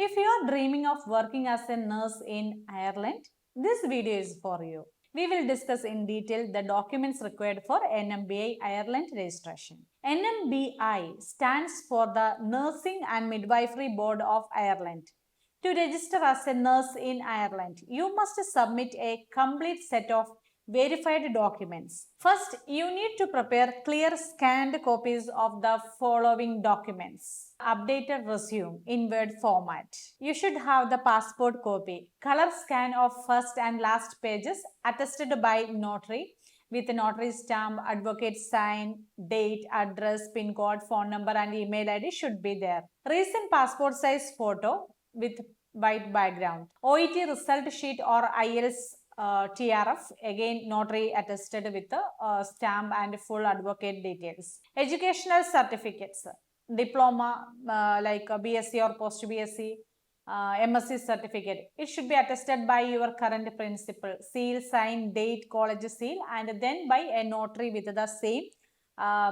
If you are dreaming of working as a nurse in Ireland, this video is for you. We will discuss in detail the documents required for NMBI Ireland registration. NMBI stands for the Nursing and Midwifery Board of Ireland. To register as a nurse in Ireland, you must submit a complete set of verified documents. First, you need to prepare clear scanned copies of the following documents. Updated resume in Word format. You should have the passport copy. Color scan of first and last pages attested by notary with notary stamp, advocate sign, date, address, pin code, phone number and email ID should be there. Recent passport size photo with white background. OET result sheet or IELTS TRF, again notary attested with the stamp and full advocate details. Educational certificates, diploma like BSc or post BSc, MSc certificate. It should be attested by your current principal. Seal, sign, date, college seal and then by a notary with the same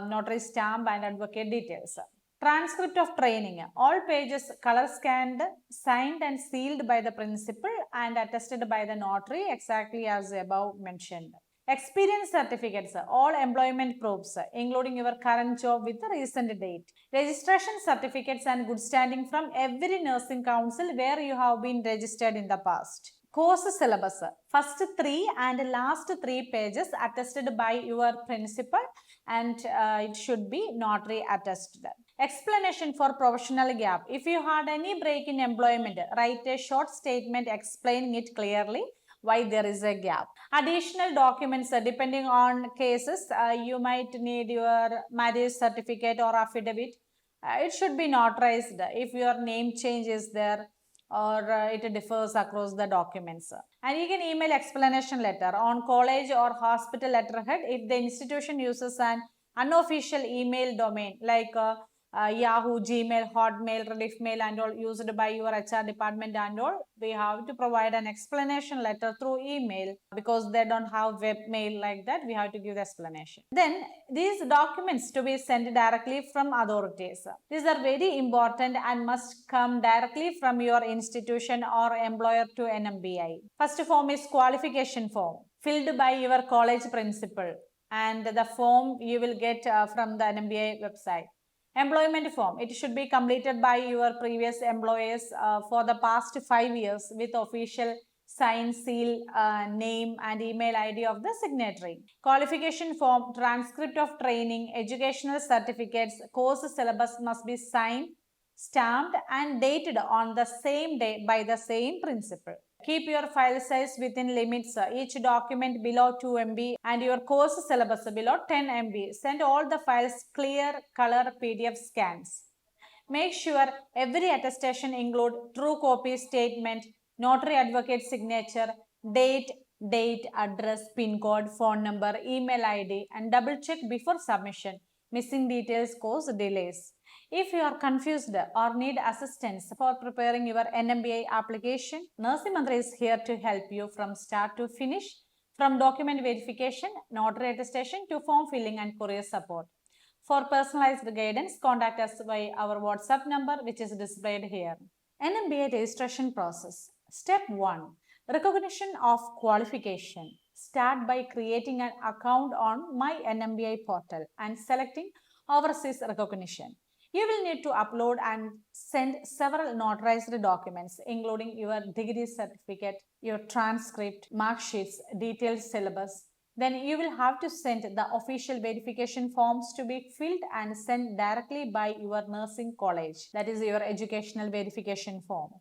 notary stamp and advocate details. Transcript of training. All pages color scanned, signed and sealed by the principal and attested by the notary exactly as above mentioned. Experience certificates. All employment proofs including your current job with the recent date. Registration certificates and good standing from every nursing council where you have been registered in the past. Course syllabus. First 3 and last 3 pages attested by your principal and it should be notary attested. Explanation for professional gap. If you had any break in employment, write a short statement explaining it clearly why there is a gap. Additional documents, depending on cases, you might need your marriage certificate or affidavit. It should be notarized if your name change is there or it differs across the documents. And you can email explanation letter on college or hospital letterhead if the institution uses an unofficial email domain like Yahoo, Gmail, Hotmail, Relief Mail and all used by your HR department and all. We have to provide an explanation letter through email because they don't have web mail like that. We have to give the explanation. Then these documents to be sent directly from authorities. These are very important and must come directly from your institution or employer to NMBI. First form is qualification form filled by your college principal and the form you will get from the NMBI website. Employment form. It should be completed by your previous employers for the past 5 years with official sign, seal, name and email ID of the signatory. Qualification form, transcript of training, educational certificates, course syllabus must be signed, stamped and dated on the same day by the same principal. Keep your file size within limits. Each document below 2 MB and your course syllabus below 10 MB. Send all the files clear color PDF scans. Make sure every attestation include true copy statement, notary advocate signature, date, address, pin code, phone number, email ID and double check before submission. Missing details cause delays. If you are confused or need assistance for preparing your NMBI application, Nursing Manthra is here to help you from start to finish, from document verification, notary attestation to form filling and courier support. For personalized guidance, contact us by our WhatsApp number which is displayed here. NMBI registration process. Step 1. Recognition of qualification. Start by creating an account on My NMBI portal and selecting Overseas Recognition. You will need to upload and send several notarized documents including your degree certificate, your transcript, mark sheets, detailed syllabus. Then you will have to send the official verification forms to be filled and sent directly by your nursing college. That is your educational verification form.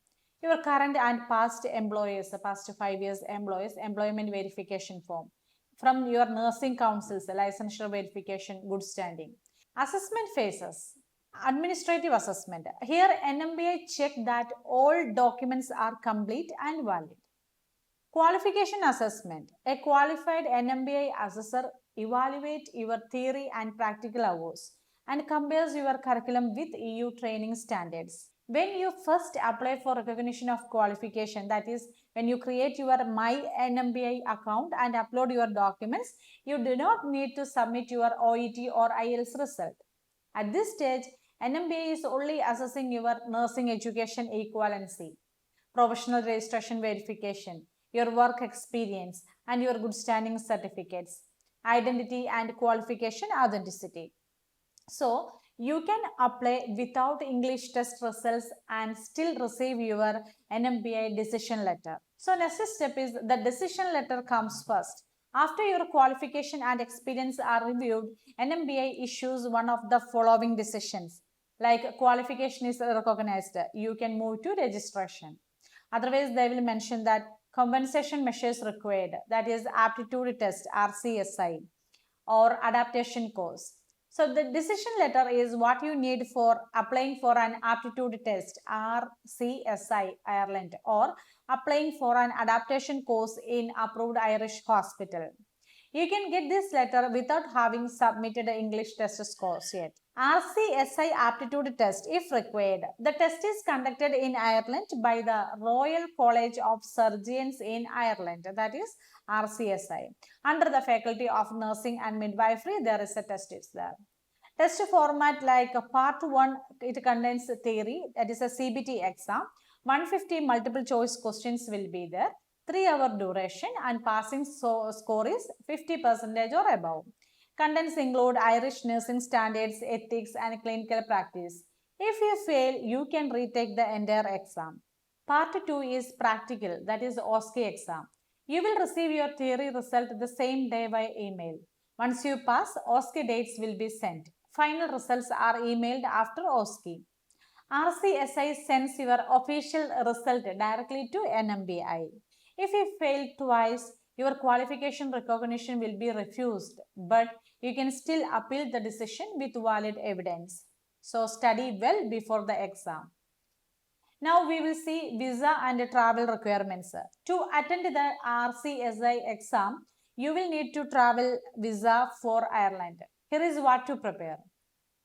Your current and past employers, past 5 years employees, employment verification form. From your nursing councils, licensure verification, good standing. Assessment phases. Administrative assessment. Here NMBI check that all documents are complete and valid. Qualification assessment. A qualified NMBI assessor evaluates your theory and practical hours and compares your curriculum with EU training standards. When you first apply for recognition of qualification, that is when you create your My NMBI account and upload your documents, you do not need to submit your OET or IELTS result. At this stage, NMBI is only assessing your nursing education equivalency, professional registration verification, your work experience, and your good standing certificates, identity and qualification authenticity. So you can apply without English test results and still receive your NMBI decision letter. So next step is the decision letter comes first. After your qualification and experience are reviewed, NMBI issues one of the following decisions. Like qualification is recognized, you can move to registration. Otherwise, they will mention that compensation measures required, that is aptitude test, RCSI, or adaptation course. So the decision letter is what you need for applying for an aptitude test, RCSI Ireland, or applying for an adaptation course in approved Irish hospital. You can get this letter without having submitted an English test scores yet. RCSI aptitude test, if required. The test is conducted in Ireland by the Royal College of Surgeons in Ireland, that is RCSI. Under the Faculty of Nursing and Midwifery, there is a test is there. Test format like part 1, it contains theory, that is a CBT exam. 150 multiple choice questions will be there. 3-hour duration and passing score is 50% or above. Contents include Irish nursing standards, ethics, and clinical practice. If you fail, you can retake the entire exam. Part 2 is practical, that is OSCE exam. You will receive your theory result the same day by email. Once you pass, OSCE dates will be sent. Final results are emailed after OSCE. RCSI sends your official result directly to NMBI. If you fail twice, your qualification recognition will be refused, but you can still appeal the decision with valid evidence. So study well before the exam. Now we will see visa and travel requirements. To attend the RCSI exam, you will need to travel visa for Ireland. Here is what to prepare.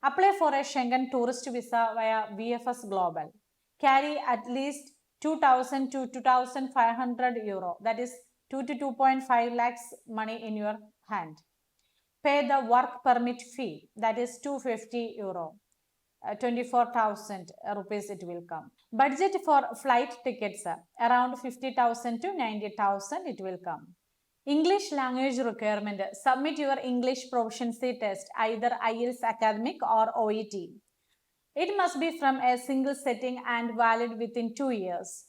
Apply for a Schengen tourist visa via VFS Global. Carry at least 2,000 to 2,500 euro, that is 2 to 2.5 lakhs money in your hand. Pay the work permit fee, that is 250 euro. 24,000 rupees it will come. Budget for flight tickets around 50,000 to 90,000 it will come. English language requirement. Submit your English proficiency test, either IELTS academic or OET. It must be from a single setting and valid within 2 years.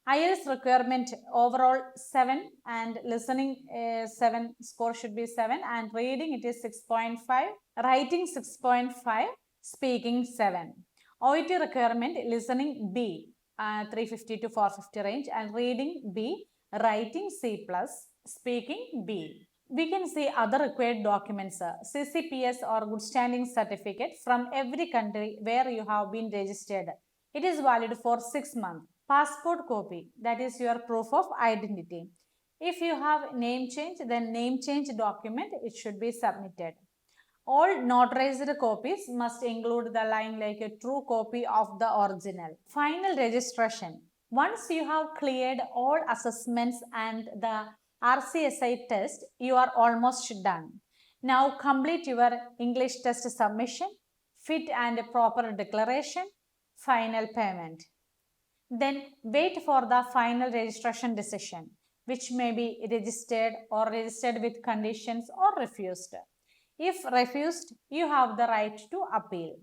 IELTS requirement overall 7 and listening 7, score should be 7, and reading it is 6.5, writing 6.5, speaking 7. OET requirement listening B 350 to 450 range, and reading B, writing C+, speaking B. We can see other required documents, CCPS or good standing certificate from every country where you have been registered. It is valid for 6 months. Passport copy, that is your proof of identity. If you have name change, then name change document, it should be submitted. All notarized copies must include the line like a true copy of the original. Final registration. Once you have cleared all assessments and the RCSI test, you are almost done. Now complete your English test submission, fit and proper declaration, final payment. Then wait for the final registration decision, which may be registered or registered with conditions or refused. If refused, you have the right to appeal.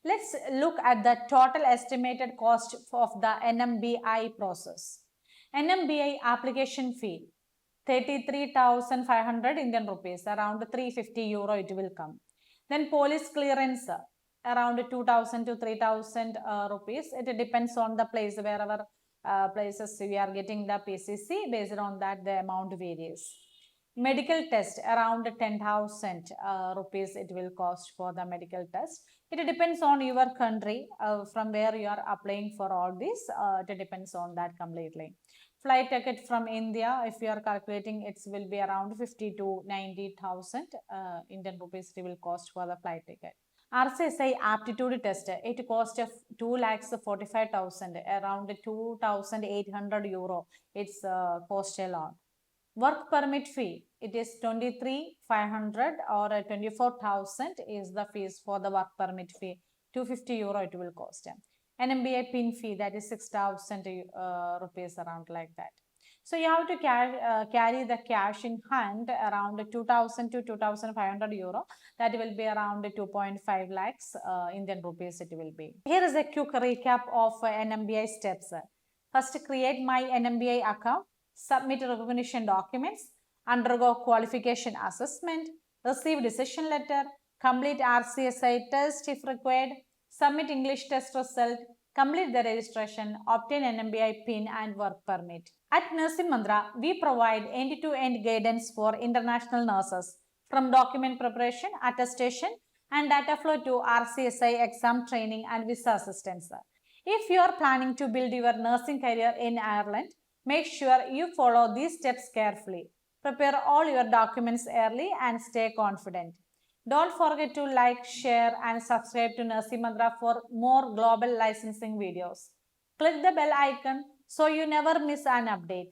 Let's look at the total estimated cost of the NMBI process. NMBI application fee 33,500 Indian rupees, around 350 euro it will come. Then police clearance around 2,000 to 3,000 rupees. It depends on the place, wherever places we are getting the PCC, based on that the amount varies. Medical test around 10,000 rupees it will cost for the medical test. It depends on your country from where you are applying for all this. It depends on that completely. Flight ticket from India, if you are calculating, it will be around 50 to 90,000 Indian rupees it will cost for the flight ticket. RCSI aptitude test, it cost of 2,45,000, around 2,800 euro. It's cost a lot. Work permit fee, it is 23,500 or 24,000 is the fees for the work permit fee. 250 euro it will cost. NMBI pin fee, that is 6,000 rupees, around like that. So you have to carry the cash in hand around 2,000 to 2,500 euro. That will be around 2.5 lakhs Indian rupees it will be. Here is a quick recap of NMBI steps. First, create my NMBI account, submit recognition documents, undergo qualification assessment, receive decision letter, complete RCSI test if required, submit English test result, complete the registration, obtain NMBI PIN and work permit. At Nursing Manthra, we provide end-to-end guidance for international nurses, from document preparation, attestation, and data flow to RCSI exam training and visa assistance. If you are planning to build your nursing career in Ireland, make sure you follow these steps carefully. Prepare all your documents early and stay confident. Don't forget to like, share and subscribe to Nursing Manthra for more global licensing videos. Click the bell icon so you never miss an update.